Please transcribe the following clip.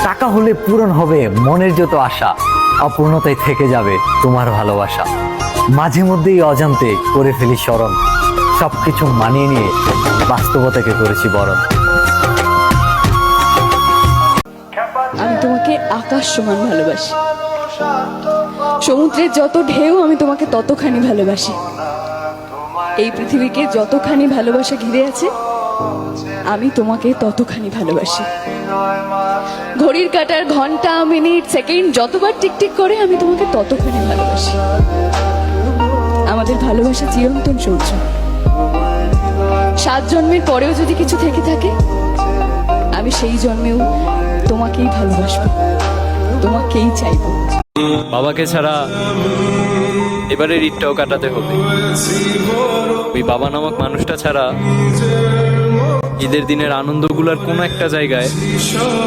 টাকা হলে পূরণ হবে মনের যত আশা, অপূর্ণতায় থেকে যাবে তোমার ভালোবাসা। মাঝে মধ্যেই অজান্তে করে ফেলি স্মরণ, সবকিছু মানিয়ে নিয়ে বাস্তবতাকে করেছি বরণ। আমি তোমাকে আকাশ সমান ভালোবাসি, সমুদ্রের যত ঢেউ আমি তোমাকে ততখানি ভালোবাসি। এই পৃথিবীকে যতখানি ভালোবাসা ঘিরে আছে আমি তোমাকে ততখানি ভালোবাসি। ঘড়ির কাঁটার ঘন্টা মিনিট সেকেন্ড যতবার টিকটিক করে আমি তোমাকে ততখানি ভালোবাসি। আমাদের ভালোবাসা চিরন্তন সূর্য, 7 জন্মের পরেও যদি কিছু থেকে থাকে আমি সেই জন্মেও তোমাকেই ভালোবাসবো, তোমাকেই চাইবো। বাবাকে ছাড়া এবারের ঈদটাও কাটাতে হবে। ওই বাবা নামক মানুষটা ছাড়া ঈদের দিনের আনন্দগুলোর কোনো একটা জায়গায়